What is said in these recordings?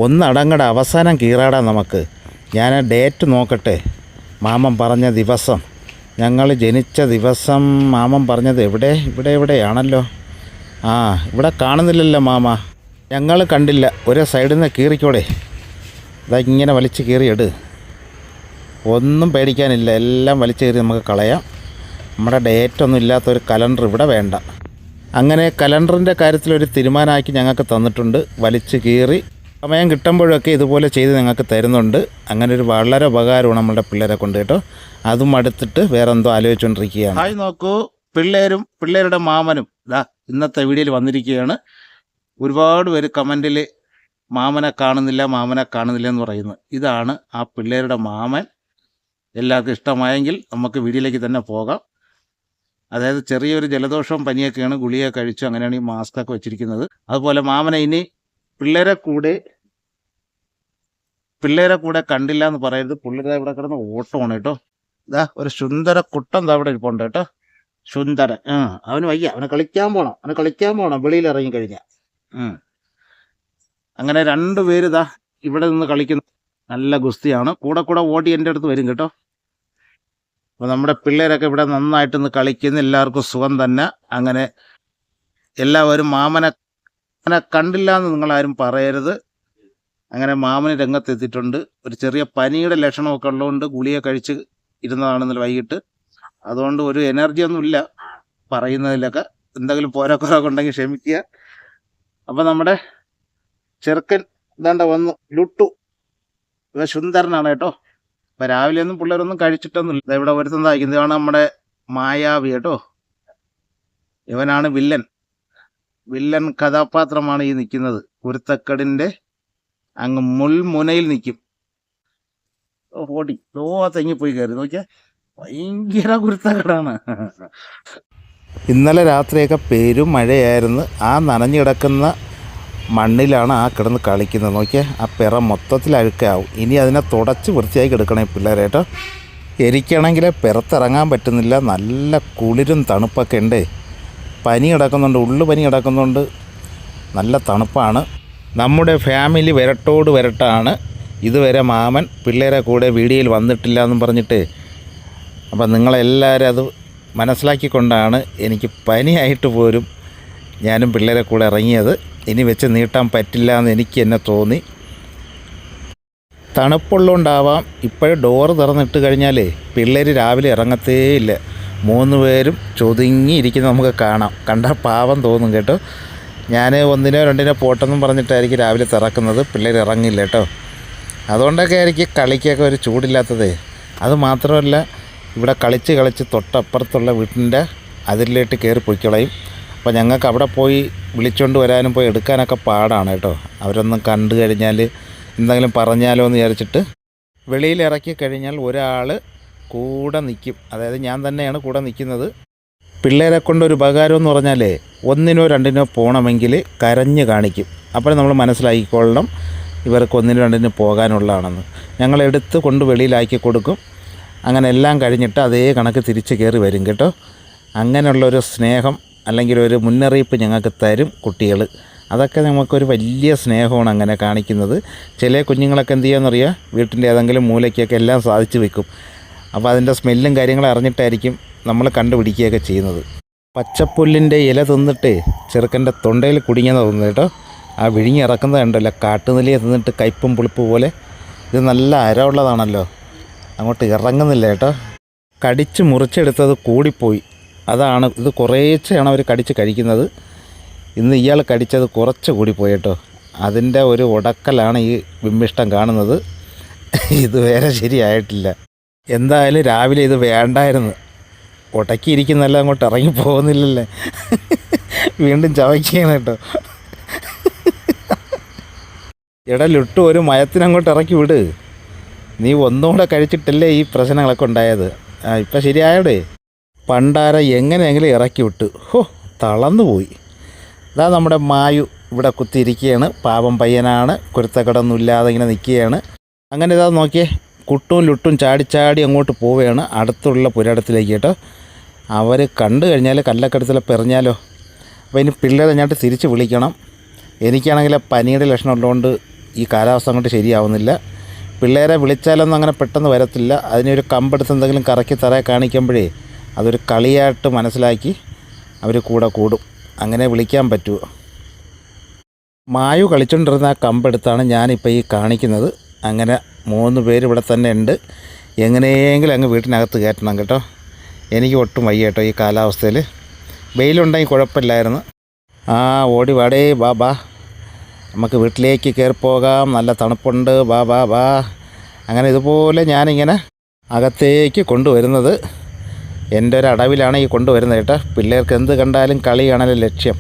ഒന്നടങ്ങടെ അവസാനം കീറാടാ നമുക്ക്. ഞാൻ ഡേറ്റ് നോക്കട്ടെ. മാമൻ പറഞ്ഞ ദിവസം, ഞങ്ങൾ ജനിച്ച ദിവസം മാമൻ പറഞ്ഞത് എവിടെയാണല്ലോ. ഇവിടെ കാണുന്നില്ലല്ലോ മാമ. ഞങ്ങൾ കണ്ടില്ല. ഒരേ സൈഡിൽ നിന്ന് കീറിക്കോടെ. ഇതാ ഇങ്ങനെ വലിച്ച് കീറിയിട്. ഒന്നും പേടിക്കാനില്ല, എല്ലാം വലിച്ച് കീറി നമുക്ക് കളയാം. നമ്മുടെ ഡേറ്റൊന്നും ഇല്ലാത്തൊരു കലണ്ടർ ഇവിടെ വേണ്ട. അങ്ങനെ കലണ്ടറിൻ്റെ കാര്യത്തിലൊരു തീരുമാനമാക്കി ഞങ്ങൾക്ക് തന്നിട്ടുണ്ട്. വലിച്ച് കീറി സമയം കിട്ടുമ്പോഴൊക്കെ ഇതുപോലെ ചെയ്ത് ഞങ്ങൾക്ക് തരുന്നുണ്ട്. അങ്ങനെ ഒരു വളരെ ഉപകാരമാണ് നമ്മളുടെ പിള്ളേരെ കൊണ്ട് കേട്ടോ. അതും അടുത്തിട്ട് വേറെ എന്തോ ആലോചിച്ചുകൊണ്ടിരിക്കുകയാണ്. ഹായ് നോക്കൂ, പിള്ളേരുടെ മാമനും ഇന്നത്തെ വീഡിയോയിൽ വന്നിരിക്കുകയാണ്. ഒരുപാട് പേര് കമൻറ്റിൽ മാമനെ കാണുന്നില്ല എന്ന് പറയുന്നു. ഇതാണ് ആ പിള്ളേരുടെ മാമൻ. എല്ലാവർക്കും ഇഷ്ടമായെങ്കിൽ നമുക്ക് വീഡിയോയിലേക്ക് തന്നെ പോകാം. അതായത് ചെറിയൊരു ജലദോഷവും പനിയൊക്കെയാണ്, ഗുളിക കഴിച്ചു, അങ്ങനെയാണ് ഈ മാസ്കൊക്കെ വെച്ചിരിക്കുന്നത്. അതുപോലെ മാമനെ ഇനി പിള്ളേരെ കൂടെ കണ്ടില്ല എന്ന് പറയരുത്. പിള്ളേരെ ഇവിടെ കിടന്ന് ഓട്ടമാണ് കേട്ടോ. ഒരു സുന്ദര കുട്ടൻ അവിടെ ഇരിപ്പുണ്ട് കേട്ടോ. സുന്ദരൻ. അവന് വയ്യ, അവനെ കളിക്കാൻ പോണം വെളിയിൽ ഇറങ്ങി കഴിഞ്ഞാൽ. അങ്ങനെ രണ്ടുപേര് ഇവിടെ നിന്ന് കളിക്കുന്നു. നല്ല ഗുസ്തിയാണ്. കൂടെ ഓടി എൻ്റെ അടുത്ത് വരും കേട്ടോ. അപ്പോൾ നമ്മുടെ പിള്ളേരൊക്കെ ഇവിടെ നന്നായിട്ടൊന്ന് കളിക്കുന്നു. എല്ലാവർക്കും സുഖം തന്നെ. അങ്ങനെ എല്ലാവരും മാമനെ കണ്ടില്ല എന്ന് നിങ്ങളാരും പറയരുത്. അങ്ങനെ മാമന് രംഗത്തെത്തിയിട്ടുണ്ട്. ഒരു ചെറിയ പനിയുടെ ലക്ഷണമൊക്കെ ഉള്ളതുകൊണ്ട് ഗുളിക കഴിച്ച് ഇരുന്നതാണെന്നല്ല വൈകിട്ട്. അതുകൊണ്ട് ഒരു എനർജിയൊന്നുമില്ല പറയുന്നതിലൊക്കെ. എന്തെങ്കിലും പോരാക്കുറവൊക്കെ ഉണ്ടെങ്കിൽ ക്ഷമിക്കുക. അപ്പം നമ്മുടെ ചെറുക്കൻ ഇതാണ്ട വന്നു. ലുട്ടു ഇവ സുന്ദരനാണ് കേട്ടോ. അപ്പം രാവിലെ ഒന്നും പിള്ളേരൊന്നും കഴിച്ചിട്ടൊന്നുമില്ല. ഇവിടെ ഒരുത്തുന്നതായിരിക്കുന്നത്. ഇതാണ് നമ്മുടെ മായാവി കേട്ടോ. ഇവനാണ് വില്ലൻ കഥാപാത്രമാണ് ഈ നിൽക്കുന്നത്. കുരുത്തക്കടിൻ്റെ അങ്ങ് മുൾമുനയിൽ നിൽക്കും. ഓടി തെങ്ങിപ്പോയി കയറി നോക്കിയാൽ ഭയങ്കര കുരുത്തക്കടാണ്. ഇന്നലെ രാത്രിയൊക്കെ പെരും മഴയായിരുന്നു. ആ നനഞ്ഞു കിടക്കുന്ന മണ്ണിലാണ് ആ കിടന്ന് കളിക്കുന്നത്. നോക്കിയാൽ ആ പിറ മൊത്തത്തിൽ അഴുക്കാവും. ഇനി അതിനെ തുടച്ച് വൃത്തിയാക്കി എടുക്കണേ പിള്ളേരേട്ടോ. എനിക്കാണെങ്കിൽ പിറത്തിറങ്ങാൻ പറ്റുന്നില്ല. നല്ല കുളിരും തണുപ്പൊക്കെ ഉണ്ട്. പനി കിടക്കുന്നുണ്ട്, പനി കിടക്കുന്നുണ്ട്. നല്ല തണുപ്പാണ്. നമ്മുടെ ഫാമിലി വിരട്ടോട് വിരട്ടാണ്. ഇതുവരെ മാമൻ പിള്ളേരെ കൂടെ വീഡിയോയിൽ വന്നിട്ടില്ല എന്നും പറഞ്ഞിട്ട്. അപ്പം നിങ്ങളെല്ലാവരും അത് മനസ്സിലാക്കിക്കൊണ്ടാണ് എനിക്ക് പനിയായിട്ട് പോലും ഞാനും പിള്ളേരെ കൂടെ ഇറങ്ങിയത്. ഇനി വെച്ച് നീട്ടാൻ പറ്റില്ല എന്ന് എനിക്ക് തന്നെ തോന്നി. തണുപ്പുള്ളതുകൊണ്ടാവാം ഇപ്പോഴും ഡോറ് തുറന്നിട്ട് കഴിഞ്ഞാൽ പിള്ളേർ രാവിലെ ഇറങ്ങത്തേ ഇല്ല. 3 പേരും ചൊതുങ്ങിയിരിക്കുന്നത് നമുക്ക് കാണാം. കണ്ടാൽ പാവം തോന്നും കേട്ടോ. ഞാൻ 1 2 പോട്ടെന്നും പറഞ്ഞിട്ടായിരിക്കും രാവിലെ തിറക്കുന്നത്. പിള്ളേർ ഇറങ്ങില്ല കേട്ടോ. അതുകൊണ്ടൊക്കെ ആയിരിക്കും കളിക്കൊക്കെ ഒരു ചൂടില്ലാത്തത്. അത് മാത്രമല്ല, ഇവിടെ കളിച്ച് തൊട്ടപ്പുറത്തുള്ള വീട്ടിൻ്റെ അതിരിലേക്ക് കയറി പൊയ്ക്കളയും. അപ്പോൾ ഞങ്ങൾക്ക് അവിടെ പോയി വിളിച്ചുകൊണ്ട് വരാനും പോയി എടുക്കാനൊക്കെ പാടാണ് കേട്ടോ. അവരൊന്നും കണ്ടു കഴിഞ്ഞാൽ എന്തെങ്കിലും പറഞ്ഞാലോ എന്ന് വിചാരിച്ചിട്ട് വെളിയിൽ ഇറക്കി കഴിഞ്ഞാൽ ഒരാൾ കൂടെ നിൽക്കും. അതായത് ഞാൻ തന്നെയാണ് കൂടെ നിൽക്കുന്നത്. പിള്ളേരെ കൊണ്ടൊരു ഉപകാരം എന്ന് പറഞ്ഞാൽ 1 2 പോകണമെങ്കിൽ കരഞ്ഞ് കാണിക്കും. അപ്പോൾ നമ്മൾ മനസ്സിലാക്കിക്കൊള്ളണം ഇവർക്ക് 1 2 പോകാനുള്ളതാണെന്ന്. ഞങ്ങളെടുത്ത് കൊണ്ട് വെളിയിലാക്കി കൊടുക്കും. അങ്ങനെ എല്ലാം കഴിഞ്ഞിട്ട് അതേ കണക്ക് തിരിച്ച് കയറി വരും കേട്ടോ. അങ്ങനെയുള്ളൊരു സ്നേഹം അല്ലെങ്കിൽ ഒരു മുന്നറിയിപ്പ് ഞങ്ങൾക്ക് തരും കുട്ടികൾ. അതൊക്കെ നമുക്കൊരു വലിയ സ്നേഹമാണ് അങ്ങനെ കാണിക്കുന്നത്. ചില കുഞ്ഞുങ്ങളൊക്കെ എന്ത് ചെയ്യാമെന്നറിയാം, വീട്ടിൻ്റെ ഏതെങ്കിലും മൂലയ്ക്കൊക്കെ എല്ലാം സാധിച്ചു വെക്കും. അപ്പോൾ അതിൻ്റെ സ്മെല്ലും കാര്യങ്ങളും അറിഞ്ഞിട്ടായിരിക്കും നമ്മൾ കണ്ടുപിടിക്കുകയൊക്കെ ചെയ്യുന്നത്. പച്ചപ്പുല്ലിൻ്റെ ഇല തിന്നിട്ട് ചെറുക്കൻ്റെ തൊണ്ടയിൽ കുടുങ്ങിയെന്ന് തോന്നുന്നു കേട്ടോ. ആ വിഴുങ്ങി ഇറക്കുന്നത് കണ്ടല്ലോ, കാട്ടുനിലയെ തിന്നിട്ട് കയ്പും പുളിപ്പ് പോലെ. ഇത് നല്ല അരമുള്ളതാണല്ലോ, അങ്ങോട്ട് ഇറങ്ങുന്നില്ല കേട്ടോ. കടിച്ച് മുറിച്ചെടുത്തത് കൂടിപ്പോയി. അതാണ് ഇത്. കുറേശ്ശെയാണ് അവർ കടിച്ച് കഴിക്കുന്നത്. ഇന്ന് ഇയാൾ കടിച്ചത് കുറച്ച് കൂടിപ്പോയി കേട്ടോ. അതിൻ്റെ ഒരു ഉടക്കലാണ് ഈ ബിംബിഷ്ടം കാണുന്നത്. ഇത് വേറെ ശരിയായിട്ടില്ല. എന്തായാലും രാവിലെ ഇത് വേണ്ടായിരുന്നു. ഉടക്കിയിരിക്കുന്നതെല്ലാം അങ്ങോട്ട് ഇറങ്ങി പോകുന്നില്ലല്ലേ. വീണ്ടും ചവയ്ക്കുകയാണ് കേട്ടോ. ലുട്ടു ഒരു മയത്തിനങ്ങോട്ട് ഇറക്കി വിട്. നീ ഒന്നുകൂടെ കഴിച്ചിട്ടല്ലേ ഈ പ്രശ്നങ്ങളൊക്കെ ഉണ്ടായത്. ഇപ്പം ശരിയായോടെ. പണ്ടാര എങ്ങനെയെങ്കിലും ഇറക്കി വിട്ടു. തളർന്നു പോയി. ഇതാ നമ്മുടെ മായു ഇവിടെ കുത്തിയിരിക്കുകയാണ്. പാവം പയ്യനാണ്, കുരുത്തക്കടൊന്നും ഇല്ലാതെ ഇങ്ങനെ നിൽക്കുകയാണ്. അങ്ങനെ ഇതാ നോക്കിയേ, കുട്ടും ലുട്ടും ചാടി അങ്ങോട്ട് പോവുകയാണ് അടുത്തുള്ള പുരയിടത്തിലേക്ക് കേട്ടോ. അവർ കണ്ടു കഴിഞ്ഞാൽ കല്ലക്കടത്തിലപ്പോൾ എറിഞ്ഞാലോ. അപ്പോൾ ഇനി പിള്ളേരെ ഞാട്ട് തിരിച്ച് വിളിക്കണം. എനിക്കാണെങ്കിൽ പനിയുടെ ലക്ഷണം ഉള്ളതുകൊണ്ട് ഈ കാലാവസ്ഥ അങ്ങോട്ട് ശരിയാവുന്നില്ല. പിള്ളേരെ വിളിച്ചാലൊന്നും അങ്ങനെ പെട്ടെന്ന് വരത്തില്ല. അതിനൊരു കമ്പെടുത്ത് എന്തെങ്കിലും കറക്കി തറയെ കാണിക്കുമ്പോഴേ അതൊരു കളിയായിട്ട് മനസ്സിലാക്കി അവർ കൂടെ കൂടും. അങ്ങനെ വിളിക്കാൻ പറ്റുമോ? മായു കളിച്ചുകൊണ്ടിരുന്ന ആ കമ്പെടുത്താണ് ഞാനിപ്പോൾ ഈ കാണിക്കുന്നത്. അങ്ങനെ 3 പേര് ഇവിടെ തന്നെ ഉണ്ട്. എങ്ങനെയെങ്കിലും അങ്ങ് വീട്ടിനകത്ത് കയറ്റണം കേട്ടോ. എനിക്ക് ഒട്ടും വയ്യ കേട്ടോ ഈ കാലാവസ്ഥയിൽ. വെയിലുണ്ടെങ്കിൽ കുഴപ്പമില്ലായിരുന്നു. ആ ഓടി വാടേ, ബാ ബാ, നമുക്ക് വീട്ടിലേക്ക് കയറി പോകാം, നല്ല തണുപ്പുണ്ട്, ബാ ബാ ബാ. അങ്ങനെ ഇതുപോലെ ഞാനിങ്ങനെ അകത്തേക്ക് കൊണ്ടുവരുന്നത് എൻ്റെ ഒരു അടവിലാണ് ഈ കൊണ്ടുവരുന്നത് കേട്ടോ. പിള്ളേർക്ക് എന്ത് കണ്ടാലും കളിയാണല്ലോ ലക്ഷ്യം.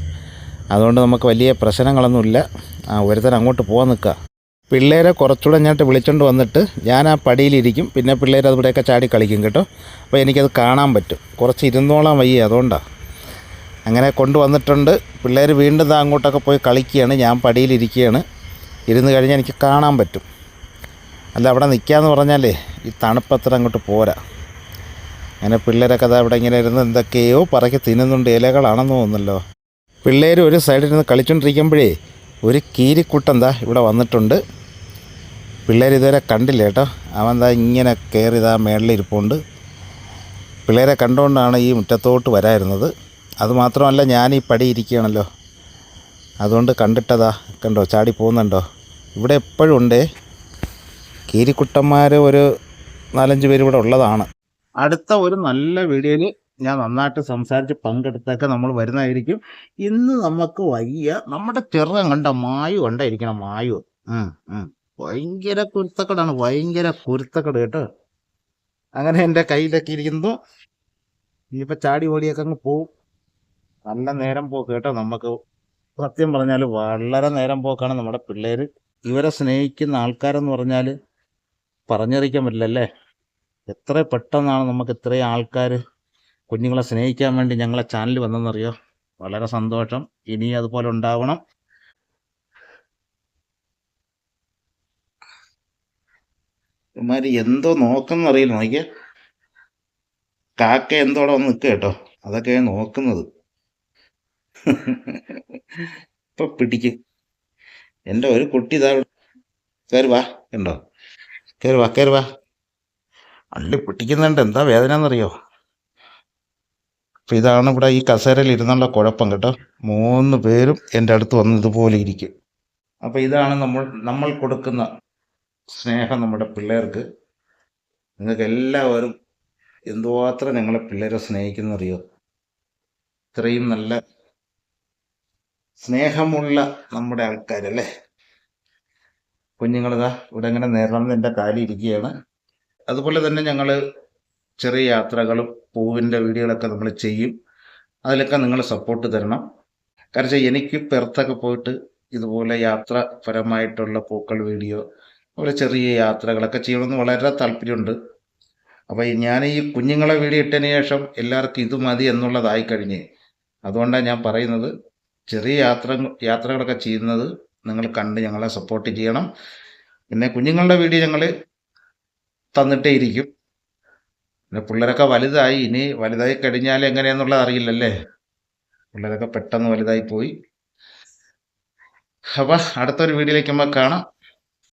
അതുകൊണ്ട് നമുക്ക് വലിയ പ്രശ്നങ്ങളൊന്നുമില്ല. ഒരുത്തൻ അങ്ങോട്ട് പോകാൻ നിൽക്കുക. പിള്ളേരെ കുറച്ചുകൂടെ ഞാനിട്ട് വിളിച്ചുകൊണ്ട് വന്നിട്ട് ഞാൻ ആ പടിയിലിരിക്കും. പിന്നെ പിള്ളേർ അതിവിടെയൊക്കെ ചാടി കളിക്കും കേട്ടോ. അപ്പോൾ എനിക്കത് കാണാൻ പറ്റും. കുറച്ച് ഇരുന്നോളാൻ വയ്യ, അതുകൊണ്ടാണ്. അങ്ങനെ കൊണ്ടുവന്നിട്ടുണ്ട്. പിള്ളേർ വീണ്ടും അങ്ങോട്ടൊക്കെ പോയി കളിക്കുകയാണ്. ഞാൻ പടിയിലിരിക്കുകയാണ്. ഇരുന്ന് കഴിഞ്ഞാൽ എനിക്ക് കാണാൻ പറ്റും. അല്ല, അവിടെ നിൽക്കാമെന്ന് പറഞ്ഞാലേ ഈ തണുപ്പത്ര അങ്ങോട്ട് പോരാ. അങ്ങനെ പിള്ളേരൊക്കെ അത് അവിടെ ഇങ്ങനെ ഇരുന്ന് എന്തൊക്കെയോ പറക്കി തിന്നുന്നുണ്ട്. ഇലകളാണെന്ന് തോന്നുന്നല്ലോ. പിള്ളേർ ഒരു സൈഡിൽ നിന്ന് കളിച്ചുകൊണ്ടിരിക്കുമ്പോഴേ ഒരു കീരിക്കുട്ടൻ ഇവിടെ വന്നിട്ടുണ്ട്. പിള്ളേർ ഇതുവരെ കണ്ടില്ല കേട്ടോ. അവൻ ഇങ്ങനെ കയറി മേളിലിരിപ്പുണ്ട്. പിള്ളേരെ കണ്ടുകൊണ്ടാണ് ഈ മുറ്റത്തോട്ട് വരായിരുന്നത്. അതുമാത്രമല്ല, ഞാൻ ഈ പടി ഇരിക്കുകയാണല്ലോ, അതുകൊണ്ട് കണ്ടിട്ടതാ കണ്ടോ ചാടി പോകുന്നുണ്ടോ. ഇവിടെ എപ്പോഴും ഉണ്ടേ കീരിക്കുട്ടന്മാർ. ഒരു 4-5 പേര് ഇവിടെ ഉള്ളതാണ്. അടുത്ത ഒരു നല്ല വീഡിയോയിൽ ഞാൻ നന്നായിട്ട് സംസാരിച്ച് പങ്കെടുത്തൊക്കെ നമ്മൾ വരുന്നതായിരിക്കും. ഇന്ന് നമുക്ക് വയ്യ. നമ്മുടെ ചെറുകം കണ്ട മായു കണ്ടായിരിക്കണം. മായു ഭയങ്കര കുരുത്തക്കടാണ്, ഭയങ്കര കുരുത്തക്കട് കേട്ടോ. അങ്ങനെ എൻ്റെ കയ്യിലൊക്കെ ഇരിക്കുന്നു. ഇനിയിപ്പോൾ ചാടി ഓടിയൊക്കെ അങ്ങ് പോവും. നല്ല നേരം പോക്ക് കേട്ടോ. നമുക്ക് സത്യം പറഞ്ഞാൽ വളരെ നേരം പോക്കാണ് നമ്മുടെ പിള്ളേർ. ഇവരെ സ്നേഹിക്കുന്ന ആൾക്കാരെന്ന് പറഞ്ഞാൽ പറഞ്ഞറിയിക്കാൻ പറ്റില്ലല്ലേ. എത്ര പെട്ടെന്നാണ് നമുക്ക് ഇത്രയും ആൾക്കാർ കുഞ്ഞുങ്ങളെ സ്നേഹിക്കാൻ വേണ്ടി ഞങ്ങളെ ചാനൽ വന്നെന്നറിയോ. വളരെ സന്തോഷം. ഇനി അതുപോലെ ഉണ്ടാവണം. ഇമാര് എന്തോ നോക്കുന്നറിയില്ല. നോക്കിയ കാക്ക എന്തോടെ വന്ന് നിൽക്കുക കേട്ടോ. അതൊക്കെ നോക്കുന്നത്. ഇപ്പൊ പിടിക്കും. എൻ്റെ ഒരു കുട്ടി കയറി വാ, ഉണ്ടോ, കയറി വാ, കയറി വാ. അള്ളി പിടിക്കുന്നുണ്ട്. എന്താ വേദന എന്നറിയോ. അപ്പം ഇതാണ് ഇവിടെ ഈ കസേരയിൽ ഇരുന്നുള്ള കുഴപ്പം കേട്ടോ. 3 പേരും എൻ്റെ അടുത്ത് വന്ന് ഇതുപോലെ ഇരിക്കും. അപ്പം ഇതാണ് നമ്മൾ കൊടുക്കുന്ന സ്നേഹം നമ്മുടെ പിള്ളേർക്ക്. നിങ്ങൾക്ക് എല്ലാവരും എന്തുമാത്രം ഞങ്ങളെ പിള്ളേരെ സ്നേഹിക്കുന്നറിയോ. ഇത്രയും നല്ല സ്നേഹമുള്ള നമ്മുടെ ആൾക്കാരല്ലേ. കുഞ്ഞുങ്ങളിതാ ഇവിടെ ഇങ്ങനെ നേർന്ന് എൻ്റെ കാലിരിക്കുകയാണ്. അതുപോലെ തന്നെ ഞങ്ങൾ ചെറിയ യാത്രകളും പൂവിൻ്റെ വീഡിയോകളൊക്കെ നമ്മൾ ചെയ്യും. അതിലൊക്കെ നിങ്ങൾ സപ്പോർട്ട് തരണം. കാരണം വെച്ചാൽ എനിക്ക് പുറത്തൊക്കെ പോയിട്ട് ഇതുപോലെ യാത്രപരമായിട്ടുള്ള പൂക്കൾ വീഡിയോ, അതുപോലെ ചെറിയ യാത്രകളൊക്കെ ചെയ്യണമെന്ന് വളരെ താല്പര്യമുണ്ട്. അപ്പോൾ ഞാൻ ഈ കുഞ്ഞുങ്ങളെ വീഡിയോ ഇട്ടതിന് ശേഷം എല്ലാവർക്കും ഇത് മതി എന്നുള്ളതായി കഴിഞ്ഞ്. അതുകൊണ്ടാണ് ഞാൻ പറയുന്നത്, ചെറിയ യാത്രകളൊക്കെ ചെയ്യുന്നത് നിങ്ങൾ കണ്ട് ഞങ്ങളെ സപ്പോർട്ട് ചെയ്യണം. പിന്നെ കുഞ്ഞുങ്ങളുടെ വീഡിയോ ഞങ്ങൾ തന്നിട്ടേ ഇരിക്കും. പിന്നെ പിള്ളേരൊക്കെ വലുതായി. ഇനി വലുതായി കഴിഞ്ഞാൽ എങ്ങനെയാണെന്നുള്ളത് അറിയില്ലല്ലേ. പിള്ളേരൊക്കെ പെട്ടെന്ന് വലുതായി പോയി. അപ്പം അടുത്തൊരു വീഡിയോയിലേക്ക് നമുക്ക് കാണാം.